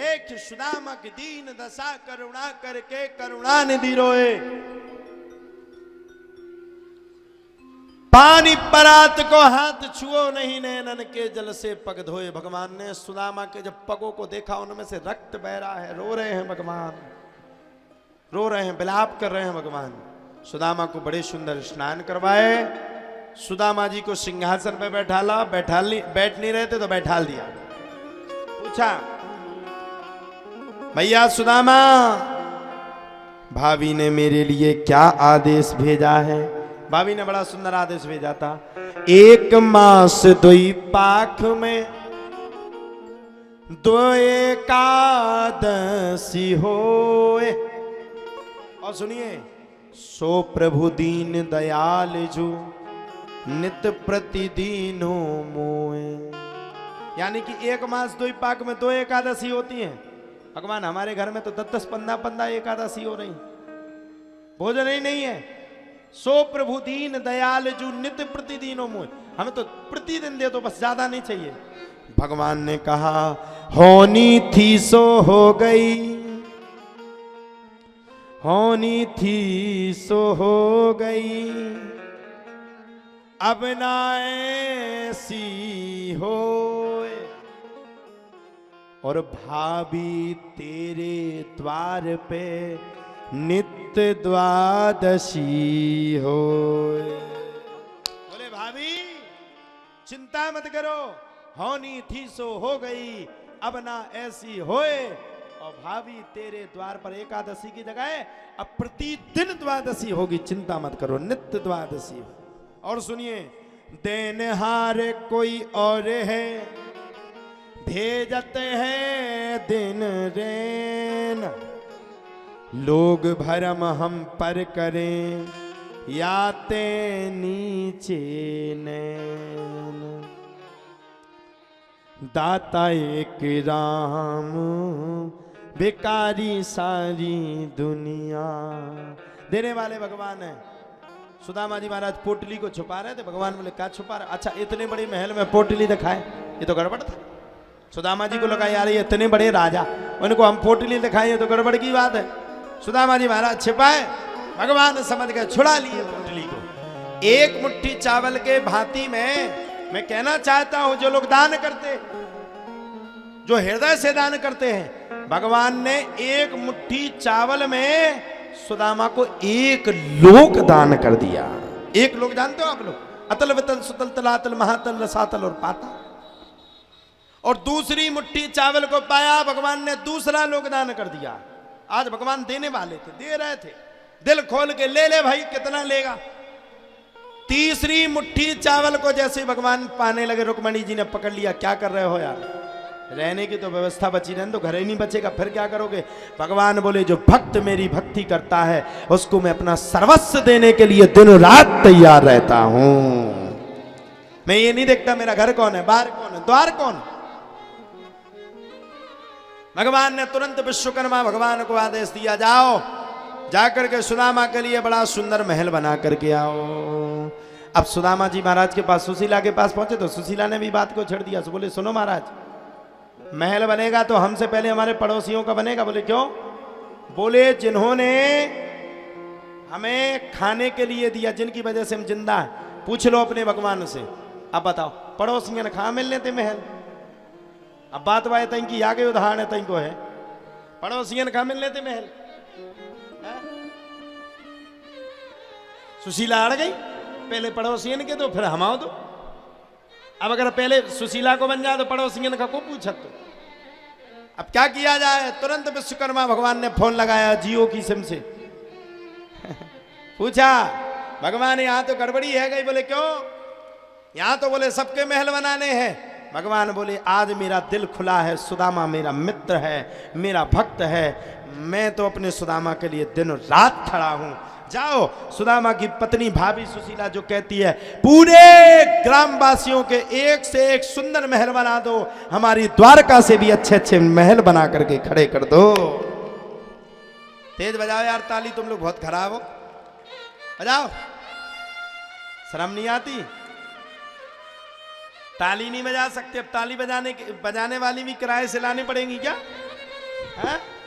देख सुदामा की दीन दशा करुणा करके करुणा निधि रोए। पानी परात को हाथ छुओ नहीं, नैनन के जल से पग धोए। भगवान ने सुदामा के जब पगों को देखा, उनमें से रक्त बह रहा है, रो रहे हैं भगवान, रो रहे हैं, विलाप कर रहे हैं भगवान। सुदामा को बड़े सुंदर स्नान करवाए, सुदामा जी को सिंहासन पे बैठाला, बैठ नहीं रहे थे तो बैठाल दिया। पूछा, भैया सुदामा, भाभी ने मेरे लिए क्या आदेश भेजा है? भाभी ने बड़ा सुंदर आदेश भेजा था, 1 मास 2 पाख में 2 एकादशी होए। और सुनिए, सो प्रभु दीन दयाल जो नित प्रतिदिन मोए। यानी कि 1 मास 2 पाक में 2 एकादशी होती हैं। भगवान हमारे घर में तो 10-10 15 एकादशी हो रही, भोजन ही नहीं है। सो प्रभु दीन दयाल जो नित्य प्रतिदिन मोए। हमें तो प्रतिदिन दे दो बस, ज्यादा नहीं चाहिए। भगवान ने कहा, होनी थी सो हो गई, होनी थी सो हो गई, अब ना ऐसी होए। और भाभी तेरे द्वार पे नित्य द्वादशी हो। बोले भाभी चिंता मत करो, होनी थी सो हो गई, अब ना ऐसी होए। और भाभी तेरे द्वार पर एकादशी की जगह अब प्रतिदिन द्वादशी होगी, चिंता मत करो, नित्य द्वादशी। और सुनिए, देनहार कोई और है, भेजते हैं दिन रैन, लोग भरम हम पर करें, याते नीचे नैन। दाता एक राम, बेकारी सारी दुनिया। देने वाले भगवान है। सुदामा जी महाराज पोटली को छुपा रहे थे। भगवान बोले, क्या छुपा रहे? अच्छा, इतने बड़े महल में पोटली दिखाए, ये तो गड़बड़ था। सुदामा जी को लगा यार ये इतने बड़े राजा, उनको हम पोटली दिखाए, ये तो गड़बड़ की बात है। सुदामा जी महाराज छिपाए, भगवान समझ गए, छुड़ा लिए पोटली को। 1 मुट्ठी चावल के भांति में मैं कहना चाहता हूं, जो लोग दान करते, जो हृदय से दान करते हैं, भगवान ने 1 मुट्ठी चावल में सुदामा को 1 लोक दान कर दिया। 1 लोक जानते हो आप लोग? अतल वितल सुतल तलातल महातल रसातल और पाता। और दूसरी मुट्ठी चावल को पाया, भगवान ने दूसरा लोक दान कर दिया। आज भगवान देने वाले थे, दे रहे थे, दिल खोल के ले ले भाई, कितना लेगा। तीसरी मुट्ठी चावल को जैसे भगवान पाने लगे, रुक्मणी जी ने पकड़ लिया, क्या कर रहे हो यार, रहने की तो व्यवस्था बची, रहने तो घर ही नहीं बचेगा, फिर क्या करोगे? भगवान बोले, जो भक्त मेरी भक्ति करता है उसको मैं अपना सर्वस्व देने के लिए दिन रात तैयार रहता हूं। मैं ये नहीं देखता मेरा घर कौन है, बाहर कौन है, द्वार कौन। भगवान ने तुरंत विश्वकर्मा भगवान को आदेश दिया, जाओ जाकर के सुदामा के लिए बड़ा सुंदर महल बना करके आओ। अब सुदामा जी महाराज के पास, सुशीला के पास पहुंचे तो सुशीला ने भी बात को छेड़ दिया। बोले, सुनो महाराज, महल बनेगा तो हमसे पहले हमारे पड़ोसियों का बनेगा। बोले, क्यों? बोले, जिन्होंने हमें खाने के लिए दिया, जिनकी वजह से हम जिंदा हैं, पूछ लो अपने भगवान से। अब बताओ, पड़ोसियों ने कहा मिल लेते महल? अब बात बात तई की आगे उदाहरण है, तई को है, पड़ोसियों ने कहा मिल लेते महल। सुशीला अड़ गई, पहले पड़ोसियों के दो फिर हमाओ दो। अब अगर पहले सुशीला को बन जाए तो पड़ोसियों का को पूछत तो। अब क्या किया जाए? तुरंत विश्वकर्मा भगवान ने फोन लगाया जियो की सिम से। पूछा, भगवान यहाँ तो गड़बड़ी है गई। बोले, क्यों? यहाँ तो बोले सबके महल बनाने हैं। भगवान बोले, आज मेरा दिल खुला है, सुदामा मेरा मित्र है, मेरा भक्त है, मैं तो अपने सुदामा के लिए दिन रात खड़ा हूं। जाओ, सुदामा की पत्नी भाभी सुशीला जो कहती है, पूरे ग्रामवासियों के एक से एक सुंदर महल बना दो, हमारी द्वारका से भी अच्छे अच्छे महल बना करके खड़े कर दो। तेज बजाओ यार ताली, तुम लोग बहुत खराब हो, बजाओ, शर्म नहीं आती? ताली नहीं बजा सकते? अब ताली बजाने वाली भी किराए से लानी पड़ेंगी क्या? हैं?